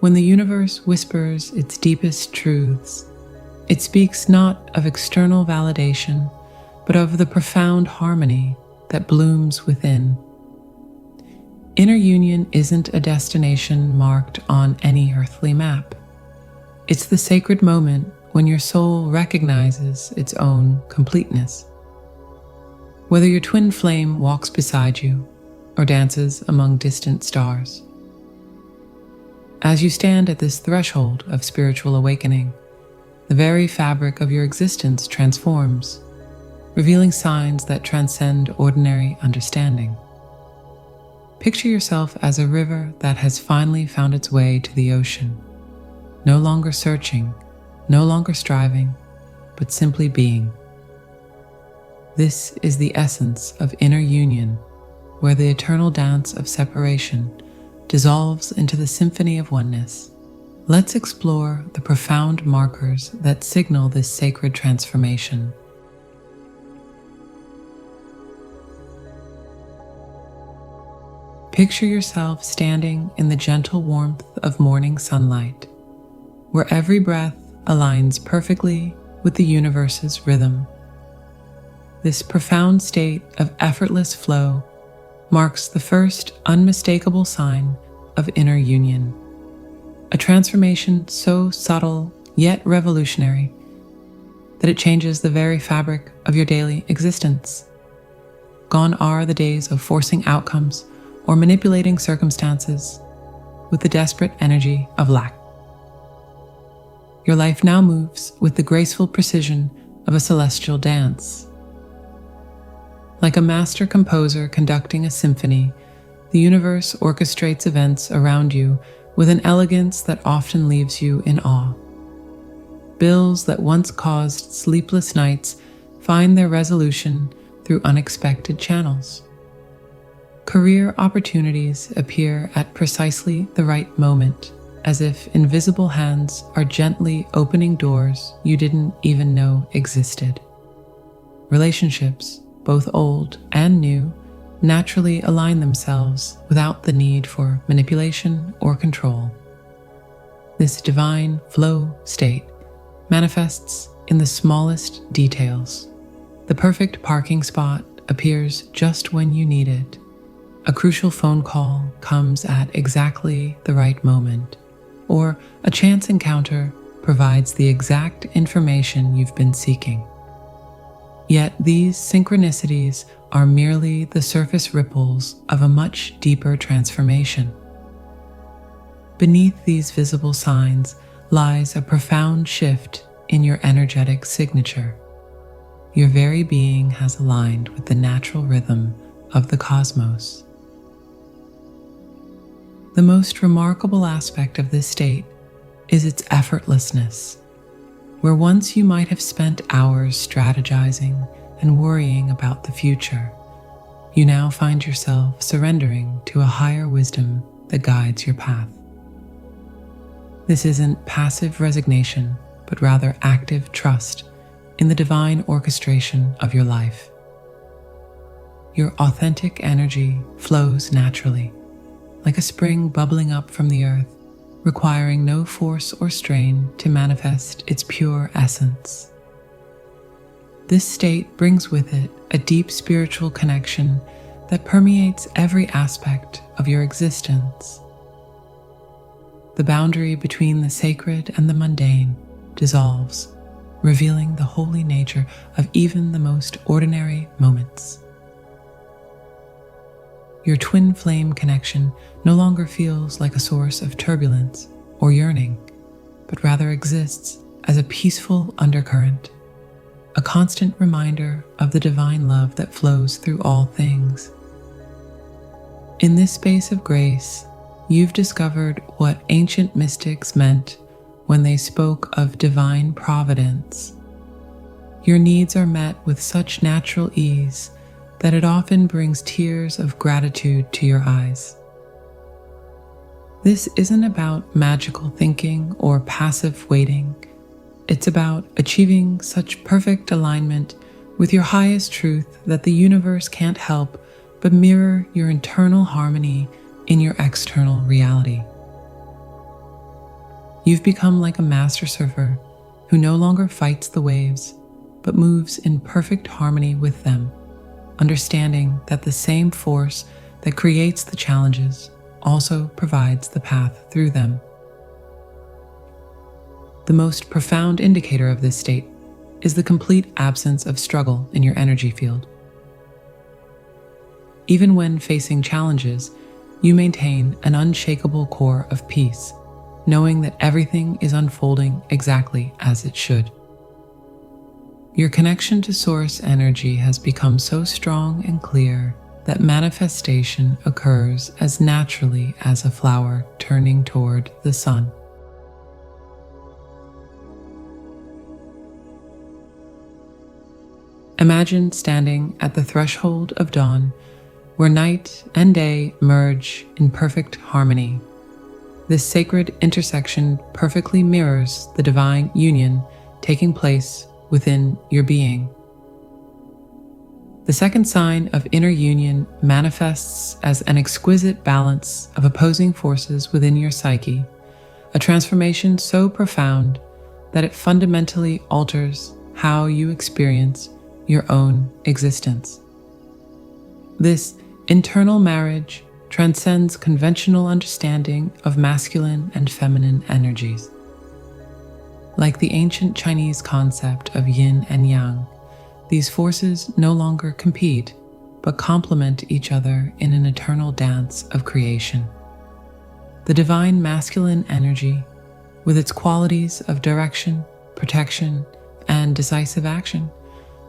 When the universe whispers its deepest truths, it speaks not of external validation, but of the profound harmony that blooms within. Inner union isn't a destination marked on any earthly map. It's the sacred moment when your soul recognizes its own completeness. Whether your twin flame walks beside you or dances among distant stars. As you stand at this threshold of spiritual awakening, the very fabric of your existence transforms, revealing signs that transcend ordinary understanding. Picture yourself as a river that has finally found its way to the ocean, no longer searching, no longer striving, but simply being. This is the essence of inner union, where the eternal dance of separation dissolves into the symphony of oneness. Let's explore the profound markers that signal this sacred transformation. Picture yourself standing in the gentle warmth of morning sunlight, where every breath aligns perfectly with the universe's rhythm. This profound state of effortless flow marks the first unmistakable sign of inner union, a transformation so subtle yet revolutionary that it changes the very fabric of your daily existence. Gone are the days of forcing outcomes or manipulating circumstances with the desperate energy of lack. Your life now moves with the graceful precision of a celestial dance. Like a master composer conducting a symphony, the universe orchestrates events around you with an elegance that often leaves you in awe. Bills that once caused sleepless nights find their resolution through unexpected channels. Career opportunities appear at precisely the right moment, as if invisible hands are gently opening doors you didn't even know existed. Relationships, both old and new, naturally align themselves without the need for manipulation or control. This divine flow state manifests in the smallest details. The perfect parking spot appears just when you need it. A crucial phone call comes at exactly the right moment, or a chance encounter provides the exact information you've been seeking. Yet these synchronicities are merely the surface ripples of a much deeper transformation. Beneath these visible signs lies a profound shift in your energetic signature. Your very being has aligned with the natural rhythm of the cosmos. The most remarkable aspect of this state is its effortlessness. Where once you might have spent hours strategizing and worrying about the future, you now find yourself surrendering to a higher wisdom that guides your path. This isn't passive resignation, but rather active trust in the divine orchestration of your life. Your authentic energy flows naturally, like a spring bubbling up from the earth, requiring no force or strain to manifest its pure essence. This state brings with it a deep spiritual connection that permeates every aspect of your existence. The boundary between the sacred and the mundane dissolves, revealing the holy nature of even the most ordinary moments. Your twin flame connection no longer feels like a source of turbulence or yearning, but rather exists as a peaceful undercurrent, a constant reminder of the divine love that flows through all things. In this space of grace, you've discovered what ancient mystics meant when they spoke of divine providence. Your needs are met with such natural ease that it often brings tears of gratitude to your eyes. This isn't about magical thinking or passive waiting. It's about achieving such perfect alignment with your highest truth that the universe can't help but mirror your internal harmony in your external reality. you've become like a master surfer who no longer fights the waves, but moves in perfect harmony with them, understanding that the same force that creates the challenges also provides the path through them. The most profound indicator of this state is the complete absence of struggle in your energy field. Even when facing challenges, you maintain an unshakable core of peace, knowing that everything is unfolding exactly as it should. Your connection to source energy has become so strong and clear that manifestation occurs as naturally as a flower turning toward the sun. Imagine standing at the threshold of dawn, where night and day merge in perfect harmony. This sacred intersection perfectly mirrors the divine union taking place within your being. The second sign of inner union manifests as an exquisite balance of opposing forces within your psyche, a transformation so profound that it fundamentally alters how you experience your own existence. This internal marriage transcends conventional understanding of masculine and feminine energies. Like the ancient Chinese concept of yin and yang, these forces no longer compete, but complement each other in an eternal dance of creation. The divine masculine energy, with its qualities of direction, protection, and decisive action,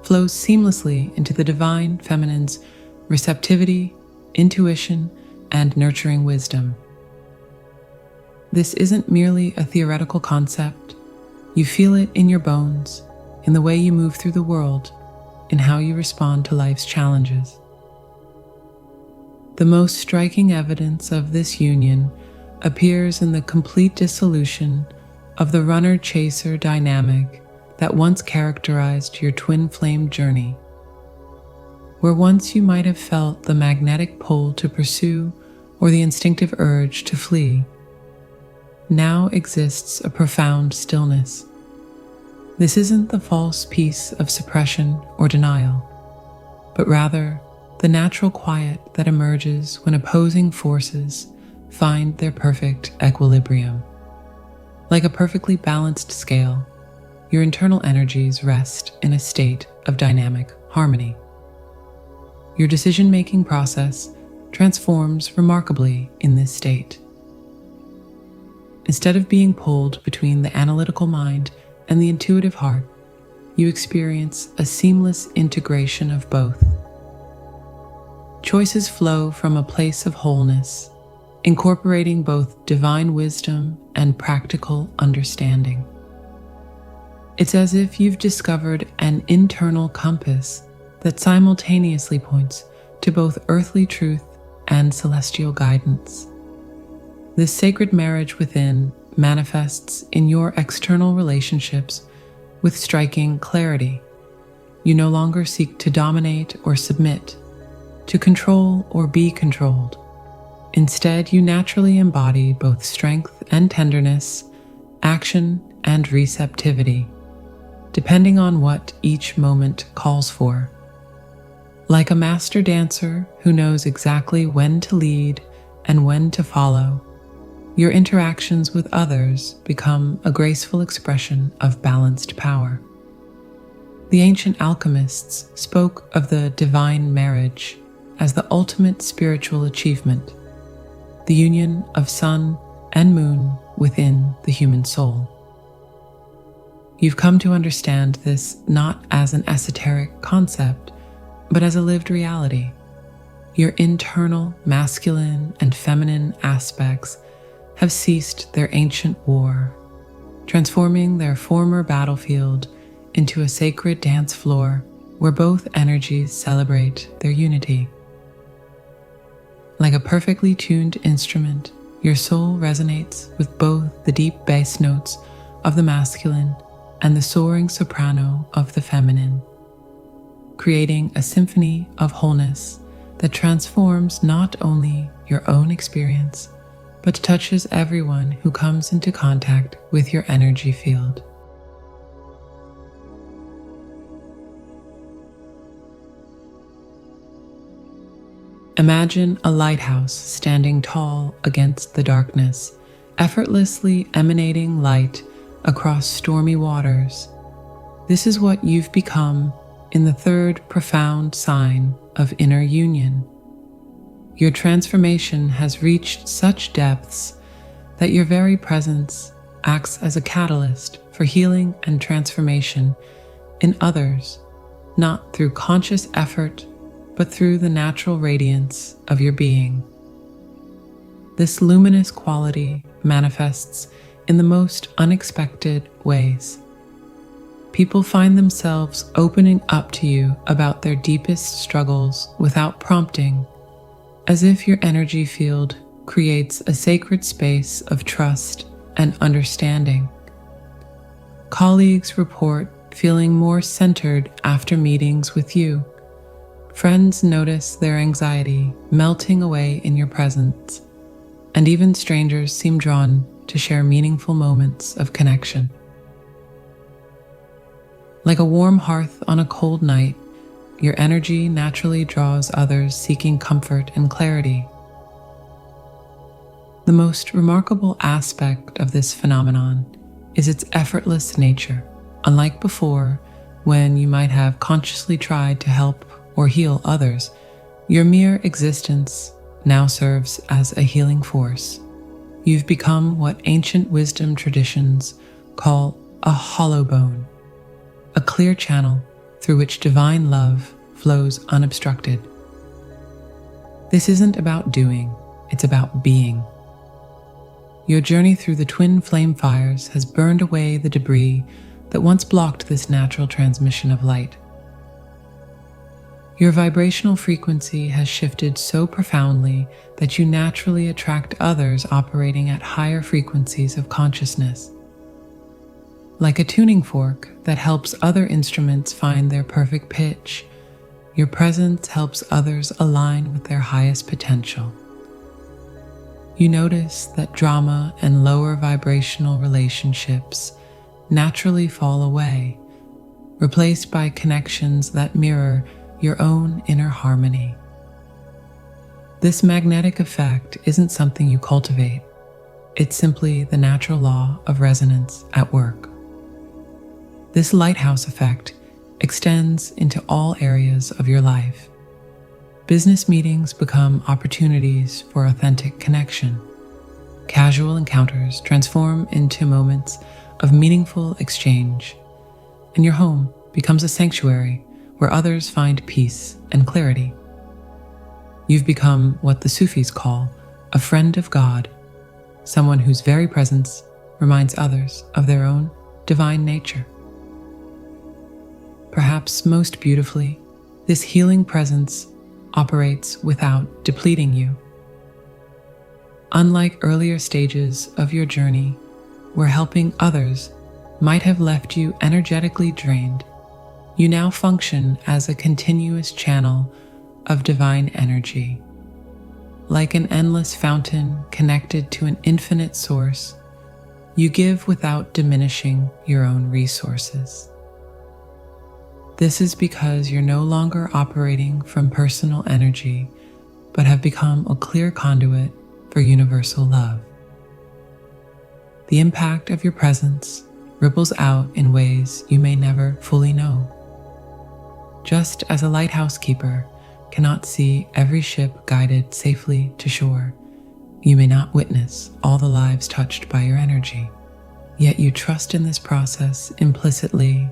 flows seamlessly into the divine feminine's receptivity, intuition, and nurturing wisdom. This isn't merely a theoretical concept. You feel it in your bones, in the way you move through the world, in how you respond to life's challenges. The most striking evidence of this union appears in the complete dissolution of the runner-chaser dynamic that once characterized your twin flame journey. Where once you might have felt the magnetic pull to pursue or the instinctive urge to flee, now exists a profound stillness. This isn't the false peace of suppression or denial, but rather the natural quiet that emerges when opposing forces find their perfect equilibrium. Like a perfectly balanced scale, your internal energies rest in a state of dynamic harmony. Your decision-making process transforms remarkably in this state. Instead of being pulled between the analytical mind and the intuitive heart, you experience a seamless integration of both. Choices flow from a place of wholeness, incorporating both divine wisdom and practical understanding. It's as if you've discovered an internal compass that simultaneously points to both earthly truth and celestial guidance. This sacred marriage within manifests in your external relationships with striking clarity. You no longer seek to dominate or submit, to control or be controlled. Instead, you naturally embody both strength and tenderness, action and receptivity, depending on what each moment calls for. Like a master dancer who knows exactly when to lead and when to follow, your interactions with others become a graceful expression of balanced power. The ancient alchemists spoke of the divine marriage as the ultimate spiritual achievement, the union of sun and moon within the human soul. You've come to understand this not as an esoteric concept, but as a lived reality. Your internal masculine and feminine aspects have ceased their ancient war, transforming their former battlefield into a sacred dance floor where both energies celebrate their unity. Like a perfectly tuned instrument, your soul resonates with both the deep bass notes of the masculine and the soaring soprano of the feminine, creating a symphony of wholeness that transforms not only your own experience, but touches everyone who comes into contact with your energy field. Imagine a lighthouse standing tall against the darkness, effortlessly emanating light across stormy waters. This is what you've become in the third profound sign of inner union. Your transformation has reached such depths that your very presence acts as a catalyst for healing and transformation in others, not through conscious effort, but through the natural radiance of your being. This luminous quality manifests in the most unexpected ways. People find themselves opening up to you about their deepest struggles without prompting, as if your energy field creates a sacred space of trust and understanding. Colleagues report feeling more centered after meetings with you. Friends notice their anxiety melting away in your presence, and even strangers seem drawn to share meaningful moments of connection. Like a warm hearth on a cold night, your energy naturally draws others seeking comfort and clarity. The most remarkable aspect of this phenomenon is its effortless nature. Unlike before, when you might have consciously tried to help or heal others, your mere existence now serves as a healing force. You've become what ancient wisdom traditions call a hollow bone, a clear channel through which divine love flows unobstructed. This isn't about doing, it's about being. Your journey through the twin flame fires has burned away the debris that once blocked this natural transmission of light. Your vibrational frequency has shifted so profoundly that you naturally attract others operating at higher frequencies of consciousness. Like a tuning fork that helps other instruments find their perfect pitch, your presence helps others align with their highest potential. You notice that drama and lower vibrational relationships naturally fall away, replaced by connections that mirror your own inner harmony. This magnetic effect isn't something you cultivate. It's simply the natural law of resonance at work. This lighthouse effect extends into all areas of your life. Business meetings become opportunities for authentic connection. Casual encounters transform into moments of meaningful exchange, and your home becomes a sanctuary where others find peace and clarity. You've become what the Sufis call a friend of God, someone whose very presence reminds others of their own divine nature. Perhaps most beautifully, this healing presence operates without depleting you. Unlike earlier stages of your journey, where helping others might have left you energetically drained, you now function as a continuous channel of divine energy. Like an endless fountain connected to an infinite source, you give without diminishing your own resources. This is because you're no longer operating from personal energy, but have become a clear conduit for universal love. The impact of your presence ripples out in ways you may never fully know. Just as a lighthouse keeper cannot see every ship guided safely to shore, you may not witness all the lives touched by your energy. Yet you trust in this process implicitly,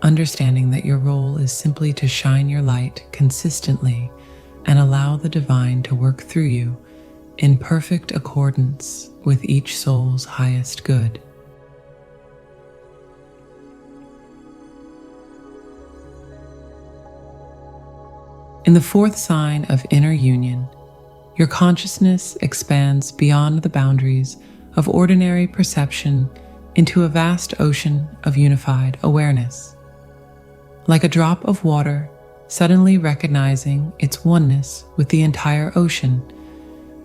understanding that your role is simply to shine your light consistently and allow the divine to work through you in perfect accordance with each soul's highest good. In the fourth sign of inner union, your consciousness expands beyond the boundaries of ordinary perception into a vast ocean of unified awareness. Like a drop of water suddenly recognizing its oneness with the entire ocean,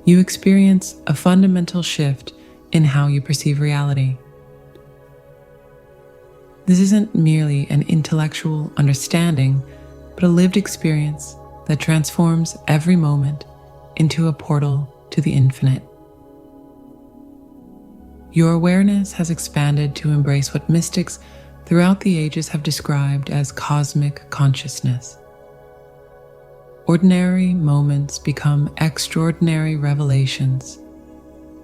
you experience a fundamental shift in how you perceive reality. This isn't merely an intellectual understanding, but a lived experience that transforms every moment into a portal to the infinite. Your awareness has expanded to embrace what mystics throughout the ages have described as cosmic consciousness. Ordinary moments become extraordinary revelations.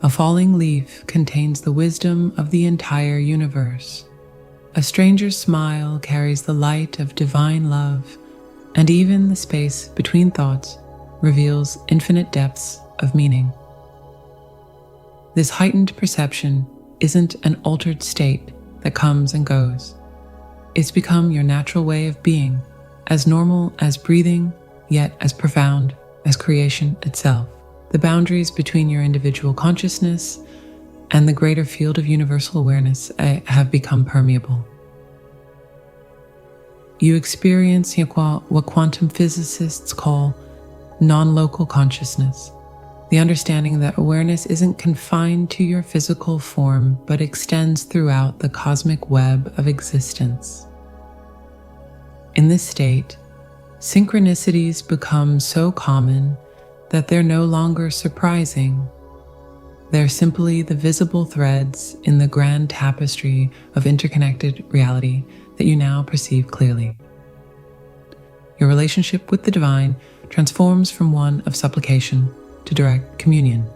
A falling leaf contains the wisdom of the entire universe. A stranger's smile carries the light of divine love, and even the space between thoughts reveals infinite depths of meaning. This heightened perception isn't an altered state that comes and goes. It's become your natural way of being, as normal as breathing, yet as profound as creation itself. The boundaries between your individual consciousness and the greater field of universal awareness have become permeable. You experience what quantum physicists call non-local consciousness, the understanding that awareness isn't confined to your physical form, but extends throughout the cosmic web of existence. In this state, synchronicities become so common that they're no longer surprising. They're simply the visible threads in the grand tapestry of interconnected reality that you now perceive clearly. Your relationship with the divine transforms from one of supplication to direct communion.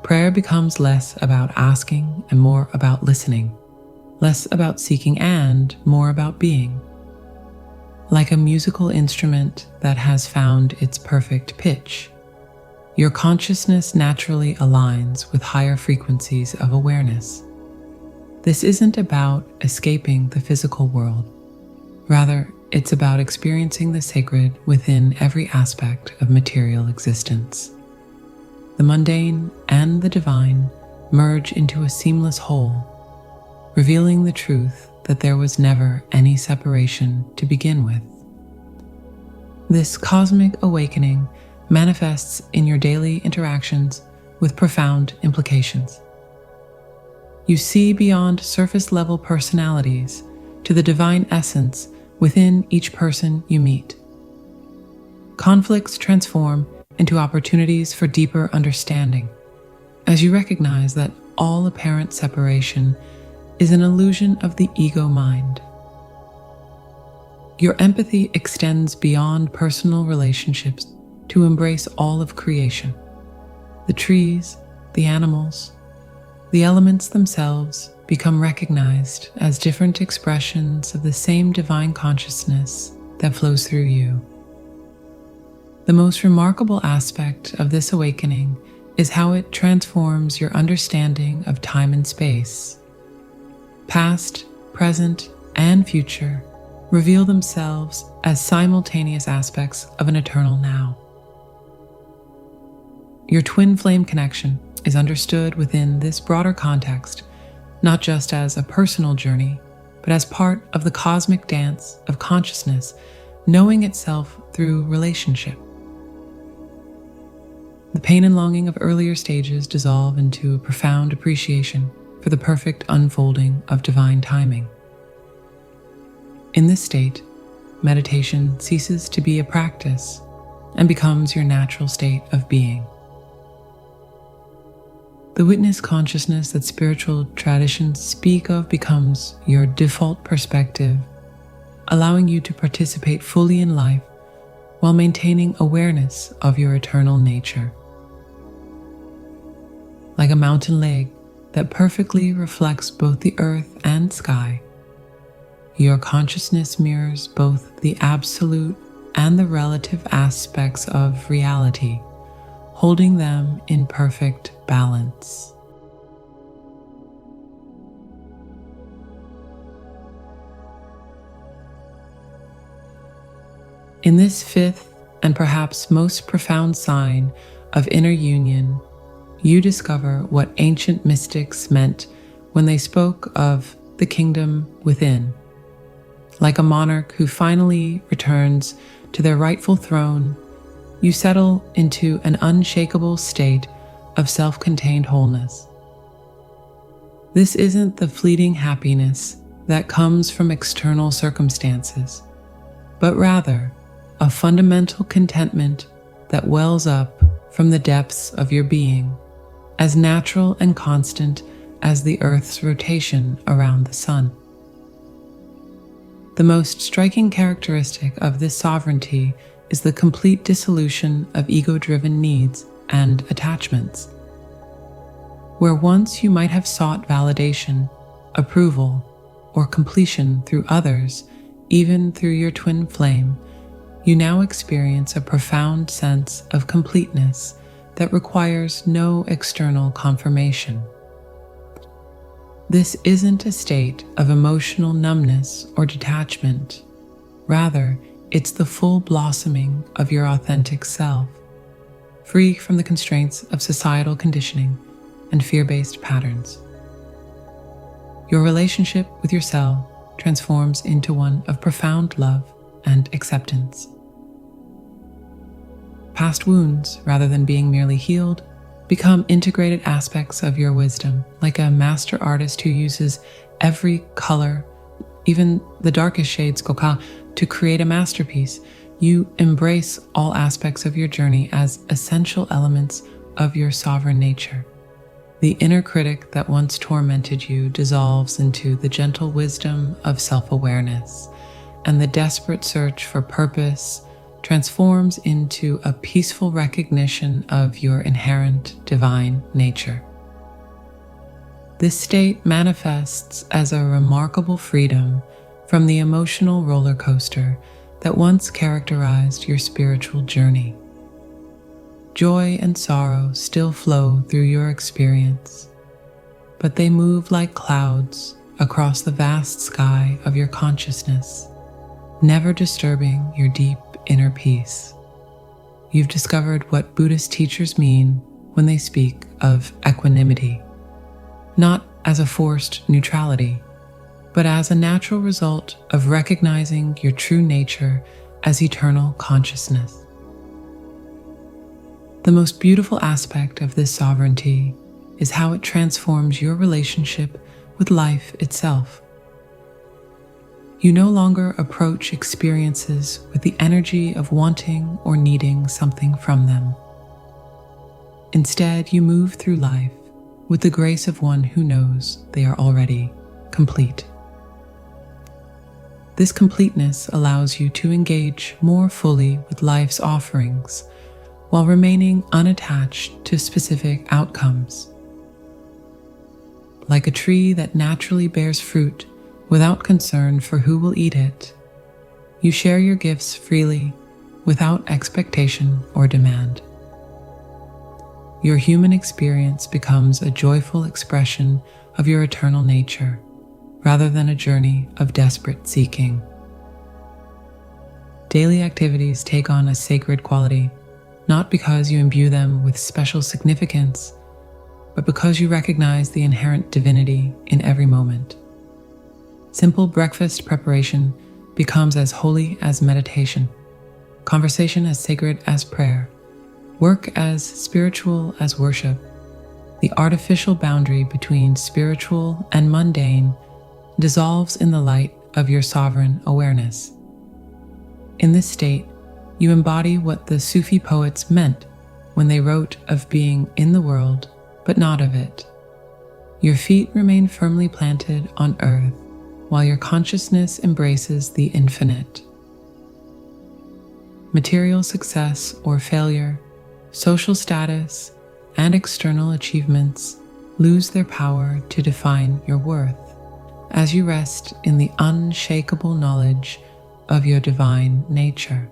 Prayer becomes less about asking and more about listening, less about seeking and more about being. Like a musical instrument that has found its perfect pitch, your consciousness naturally aligns with higher frequencies of awareness. This isn't about escaping the physical world. Rather, it's about experiencing the sacred within every aspect of material existence. The mundane and the divine merge into a seamless whole, revealing the truth that there was never any separation to begin with. This cosmic awakening manifests in your daily interactions with profound implications. You see beyond surface-level personalities to the divine essence within each person you meet. Conflicts transform into opportunities for deeper understanding, as you recognize that all apparent separation is an illusion of the ego mind. Your empathy extends beyond personal relationships to embrace all of creation. The trees, the animals, the elements themselves become recognized as different expressions of the same divine consciousness that flows through you. The most remarkable aspect of this awakening is how it transforms your understanding of time and space. Past, present, and future reveal themselves as simultaneous aspects of an eternal now. Your twin flame connection is understood within this broader context, not just as a personal journey, but as part of the cosmic dance of consciousness, knowing itself through relationship. The pain and longing of earlier stages dissolve into a profound appreciation for the perfect unfolding of divine timing. In this state, meditation ceases to be a practice and becomes your natural state of being. The witness consciousness that spiritual traditions speak of becomes your default perspective, allowing you to participate fully in life while maintaining awareness of your eternal nature. Like a mountain lake that perfectly reflects both the earth and sky, your consciousness mirrors both the absolute and the relative aspects of reality, holding them in perfect balance. In this fifth and perhaps most profound sign of inner union, you discover what ancient mystics meant when they spoke of the kingdom within. Like a monarch who finally returns to their rightful throne, you settle into an unshakable state of self-contained wholeness. This isn't the fleeting happiness that comes from external circumstances, but rather a fundamental contentment that wells up from the depths of your being, as natural and constant as the Earth's rotation around the sun. The most striking characteristic of this sovereignty is the complete dissolution of ego-driven needs and attachments. Where once you might have sought validation, approval, or completion through others, even through your twin flame, you now experience a profound sense of completeness that requires no external confirmation. This isn't a state of emotional numbness or detachment. Rather, it's the full blossoming of your authentic self, free from the constraints of societal conditioning and fear-based patterns. Your relationship with yourself transforms into one of profound love and acceptance. Past wounds, rather than being merely healed, become integrated aspects of your wisdom, like a master artist who uses every color, even the darkest shades coca, to create a masterpiece. You embrace all aspects of your journey as essential elements of your sovereign nature. The inner critic that once tormented you dissolves into the gentle wisdom of self-awareness, and the desperate search for purpose transforms into a peaceful recognition of your inherent divine nature. This state manifests as a remarkable freedom from the emotional roller coaster that once characterized your spiritual journey. Joy and sorrow still flow through your experience, but they move like clouds across the vast sky of your consciousness, never disturbing your deep inner peace. You've discovered what Buddhist teachers mean when they speak of equanimity, not as a forced neutrality, but as a natural result of recognizing your true nature as eternal consciousness. The most beautiful aspect of this sovereignty is how it transforms your relationship with life itself. You no longer approach experiences with the energy of wanting or needing something from them. Instead, you move through life with the grace of one who knows they are already complete. This completeness allows you to engage more fully with life's offerings while remaining unattached to specific outcomes. Like a tree that naturally bears fruit without concern for who will eat it, you share your gifts freely without expectation or demand. Your human experience becomes a joyful expression of your eternal nature, rather than a journey of desperate seeking. Daily activities take on a sacred quality, not because you imbue them with special significance, but because you recognize the inherent divinity in every moment. Simple breakfast preparation becomes as holy as meditation, conversation as sacred as prayer, work as spiritual as worship. The artificial boundary between spiritual and mundane dissolves in the light of your sovereign awareness. In this state, you embody what the Sufi poets meant when they wrote of being in the world, but not of it. Your feet remain firmly planted on earth, while your consciousness embraces the infinite. Material success or failure, social status, and external achievements lose their power to define your worth, as you rest in the unshakable knowledge of your divine nature.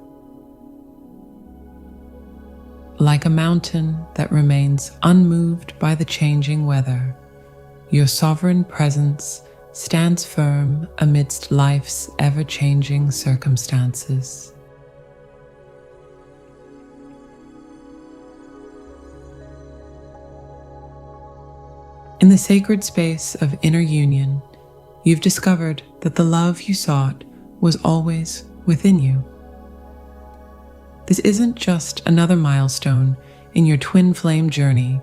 Like a mountain that remains unmoved by the changing weather, your sovereign presence stands firm amidst life's ever-changing circumstances. In the sacred space of inner union, you've discovered that the love you sought was always within you. This isn't just another milestone in your twin flame journey.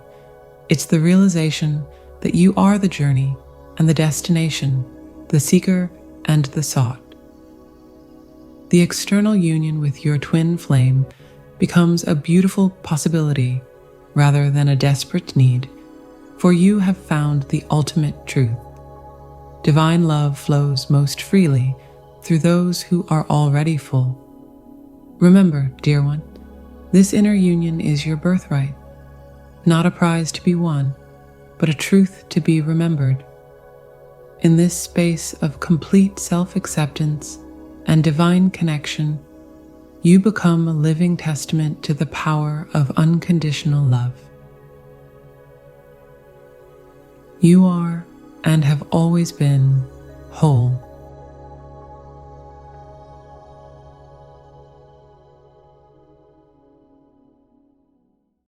It's the realization that you are the journey and the destination, the seeker and the sought. The external union with your twin flame becomes a beautiful possibility rather than a desperate need, for you have found the ultimate truth. Divine love flows most freely through those who are already full. Remember, dear one, this inner union is your birthright, not a prize to be won, but a truth to be remembered. In this space of complete self-acceptance and divine connection, you become a living testament to the power of unconditional love. You are and have always been whole.